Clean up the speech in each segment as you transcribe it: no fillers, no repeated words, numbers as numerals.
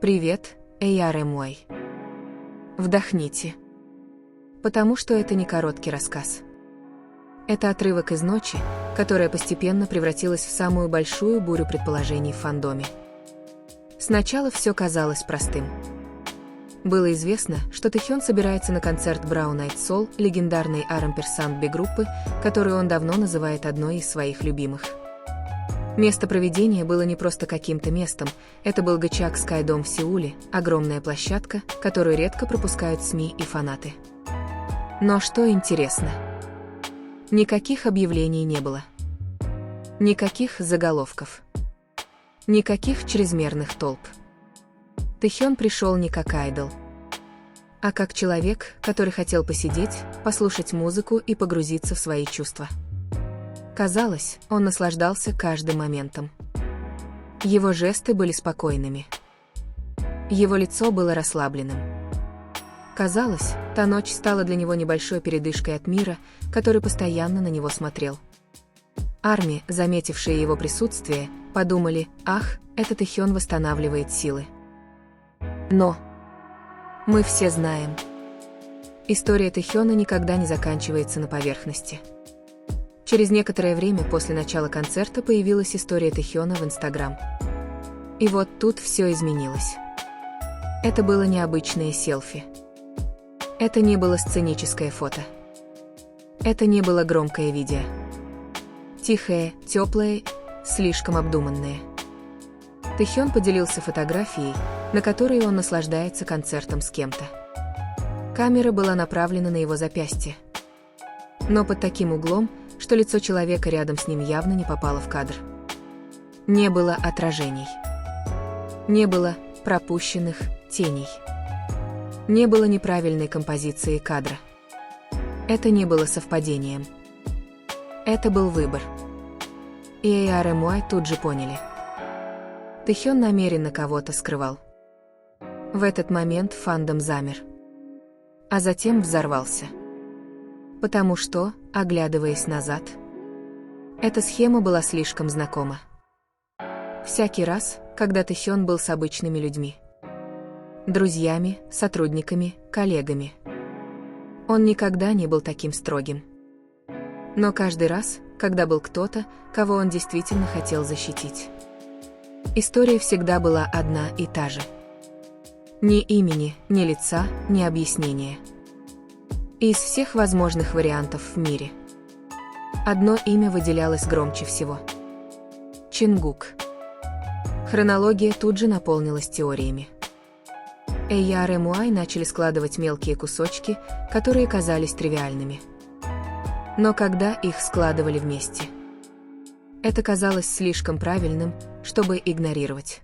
Привет, ARMY. Вдохните. Потому что это не короткий рассказ. Это отрывок из ночи, которая постепенно превратилась в самую большую бурю предположений в фандоме. Сначала все казалось простым. Было известно, что Тэхён собирается на концерт Brown Eyed Soul, легендарной R&B группы, которую он давно называет одной из своих любимых. Место проведения было не просто каким-то местом, это был Гачак Скайдом в Сеуле, огромная площадка, которую редко пропускают СМИ и фанаты. Но что интересно? Никаких объявлений не было. Никаких заголовков. Никаких чрезмерных толп. Тэхён пришел не как айдол, а как человек, который хотел посидеть, послушать музыку и погрузиться в свои чувства. Казалось, он наслаждался каждым моментом. Его жесты были спокойными. Его лицо было расслабленным. Казалось, та ночь стала для него небольшой передышкой от мира, который постоянно на него смотрел. Арми, заметившие его присутствие, подумали: «Ах, этот Тэхён восстанавливает силы». Но мы все знаем, история Тэхёна никогда не заканчивается на поверхности. Через некоторое время после начала концерта появилась история Тэхёна в Инстаграм. И вот тут все изменилось. Это было необычное селфи. Это не было сценическое фото. Это не было громкое видео. Тихое, теплое, слишком обдуманное. Тэхён поделился фотографией, на которой он наслаждается концертом с кем-то. Камера была направлена на его запястье. Но под таким углом, что лицо человека рядом с ним явно не попало в кадр. Не было отражений. Не было пропущенных теней. Не было неправильной композиции кадра. Это не было совпадением. Это был выбор. И ARMY тут же поняли. Тэхён намеренно кого-то скрывал. В этот момент фандом замер. А затем взорвался. Потому что, оглядываясь назад, эта схема была слишком знакома. Всякий раз, когда Тэхён был с обычными людьми. Друзьями, сотрудниками, коллегами. Он никогда не был таким строгим. Но каждый раз, когда был кто-то, кого он действительно хотел защитить. История всегда была одна и та же. Ни имени, ни лица, ни объяснения. Из всех возможных вариантов в мире одно имя выделялось громче всего. Чингук. Хронология тут же наполнилась теориями. ARMY начали складывать мелкие кусочки, которые казались тривиальными. Но когда их складывали вместе, это казалось слишком правильным, чтобы игнорировать.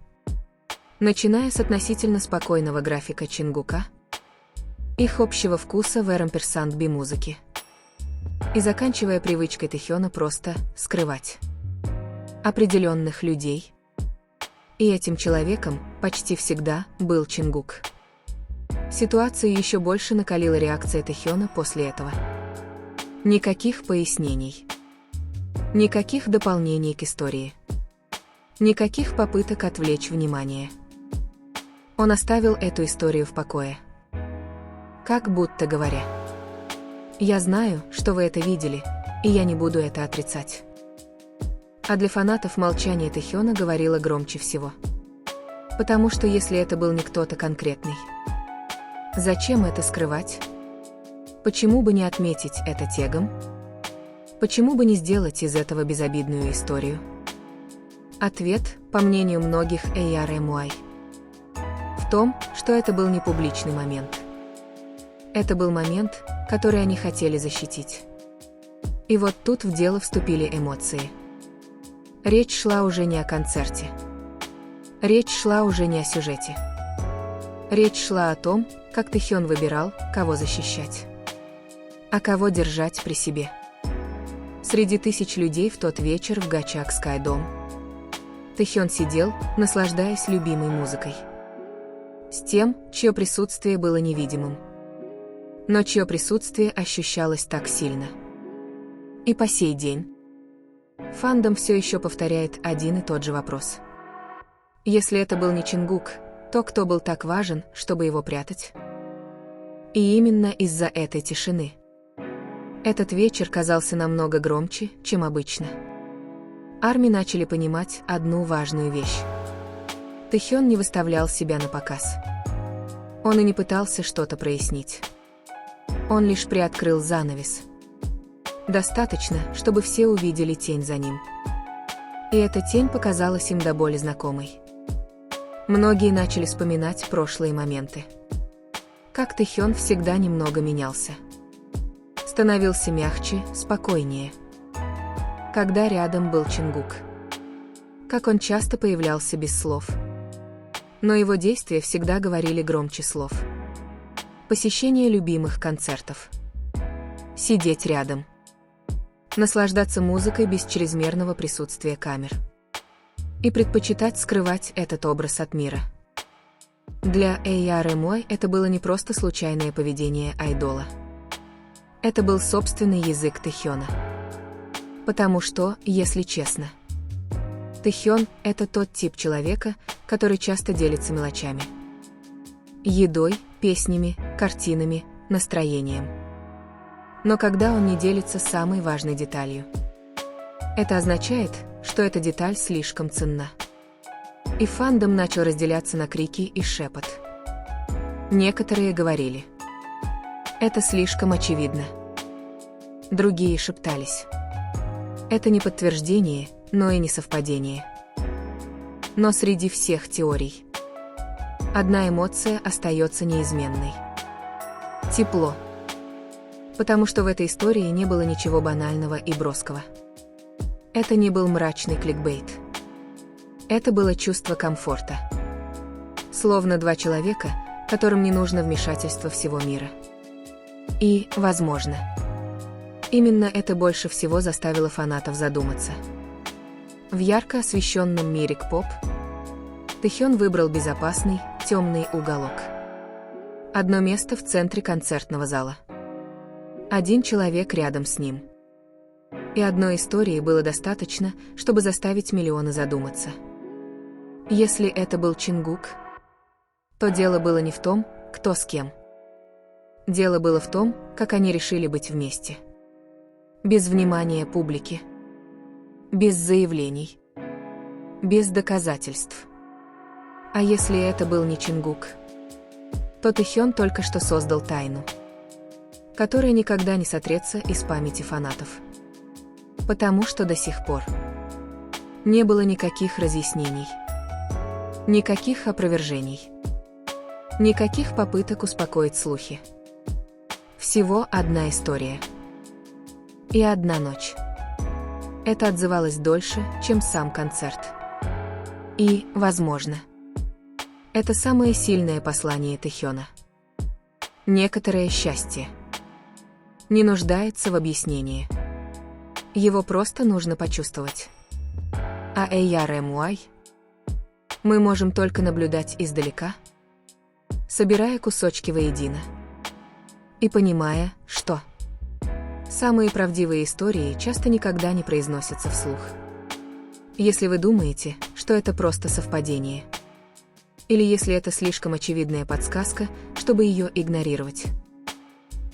Начиная с относительно спокойного графика Чингука, их общего вкуса в R&B музыке, и заканчивая привычкой Тэхёна просто скрывать определенных людей. И этим человеком почти всегда был Чингук. Ситуацию еще больше накалила реакция Тэхёна после этого. Никаких пояснений. Никаких дополнений к истории. Никаких попыток отвлечь внимание. Он оставил эту историю в покое. Как будто говоря: «Я знаю, что вы это видели, и я не буду это отрицать». А для фанатов молчание Тэхёна говорило громче всего. Потому что если это был не кто-то конкретный, зачем это скрывать? Почему бы не отметить это тегом? Почему бы не сделать из этого безобидную историю? Ответ, по мнению многих ARMY, в том, что это был не публичный момент. Это был момент, который они хотели защитить. И вот тут в дело вступили эмоции. Речь шла уже не о концерте. Речь шла уже не о сюжете. Речь шла о том, как Тэхён выбирал, кого защищать, а кого держать при себе. Среди тысяч людей в тот вечер в Гачак Скайдом Тэхён сидел, наслаждаясь любимой музыкой. С тем, чье присутствие было невидимым. Но чье присутствие ощущалось так сильно. И по сей день фандом все еще повторяет один и тот же вопрос. Если это был не Чингук, То, кто был так важен, чтобы его прятать. И именно из-за этой тишины. Этот вечер казался намного громче, чем обычно. Арми начали понимать одну важную вещь. Тэхён не выставлял себя на показ. Он и не пытался что-то прояснить. Он лишь приоткрыл занавес. Достаточно, чтобы все увидели тень за ним. И эта тень показалась им до боли знакомой. Многие начали вспоминать прошлые моменты. Как Тэхён всегда немного менялся. Становился мягче, спокойнее. Когда рядом был Чингук. Как он часто появлялся без слов. Но его действия всегда говорили громче слов. Посещение любимых концертов. Сидеть рядом. Наслаждаться музыкой без чрезмерного присутствия камер. И предпочитать скрывать этот образ от мира. Для ARMY это было не просто случайное поведение айдола. Это был собственный язык Тэхёна. Потому что, если честно, Тэхён – это тот тип человека, который часто делится мелочами. Едой, песнями, картинами, настроением. Но когда он не делится самой важной деталью, это означает, что эта деталь слишком ценна. И фандом начал разделяться на крики и шепот. Некоторые говорили: это слишком очевидно. Другие шептались: это не подтверждение, но и не совпадение. Но среди всех теорий одна эмоция остается неизменной. Тепло. Потому что в этой истории не было ничего банального и броского. Это не был мрачный кликбейт. Это было чувство комфорта. Словно два человека, которым не нужно вмешательство всего мира. И, возможно, именно это больше всего заставило фанатов задуматься. В ярко освещенном мире К-поп Тэхён выбрал безопасный, темный уголок. Одно место в центре концертного зала. Один человек рядом с ним. И одной истории было достаточно, чтобы заставить миллионы задуматься. Если это был Чингук, то дело было не в том, кто с кем. Дело было в том, как они решили быть вместе. Без внимания публики. Без заявлений. Без доказательств. А если это был не Чингук, то Тэхён только что создал тайну, которая никогда не сотрется из памяти фанатов. Потому что до сих пор не было никаких разъяснений, никаких опровержений, никаких попыток успокоить слухи. Всего одна история. И одна ночь. Это отзывалось дольше, чем сам концерт. И, возможно, это самое сильное послание Тэхёна. Некоторое счастье не нуждается в объяснении. Его просто нужно почувствовать. А ARMY мы можем только наблюдать издалека, собирая кусочки воедино. И понимая, что самые правдивые истории часто никогда не произносятся вслух. Если вы думаете, что это просто совпадение, или если это слишком очевидная подсказка, чтобы ее игнорировать,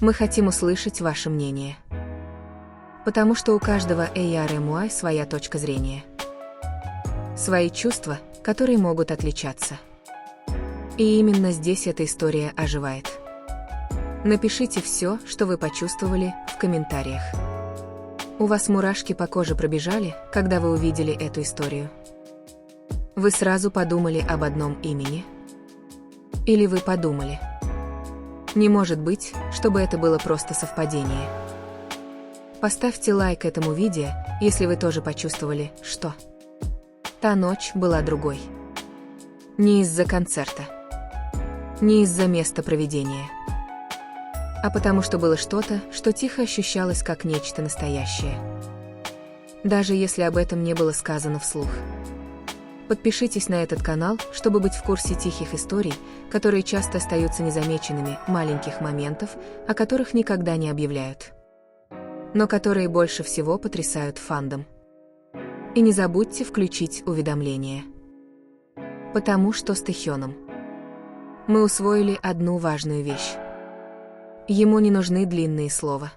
мы хотим услышать ваше мнение. Потому что у каждого ARMY своя точка зрения. Свои чувства, которые могут отличаться. И именно здесь эта история оживает. Напишите все, что вы почувствовали, в комментариях. У вас мурашки по коже пробежали, когда вы увидели эту историю? Вы сразу подумали об одном имени? Или вы подумали: не может быть, чтобы это было просто совпадение? Поставьте лайк этому видео, если вы тоже почувствовали, что та ночь была другой. Не из-за концерта. Не из-за места проведения. А потому что было что-то, что тихо ощущалось как нечто настоящее. Даже если об этом не было сказано вслух. Подпишитесь на этот канал, чтобы быть в курсе тихих историй, которые часто остаются незамеченными, маленьких моментов, о которых никогда не объявляют. Но которые больше всего потрясают фандом. И не забудьте включить уведомления. Потому что с Тэхёном Мы усвоили одну важную вещь. Ему не нужны длинные слова.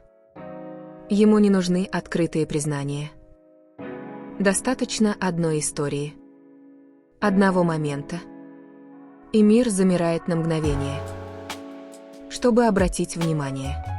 Ему не нужны открытые признания. Достаточно одной истории. Одного момента. И мир замирает на мгновение, чтобы обратить внимание.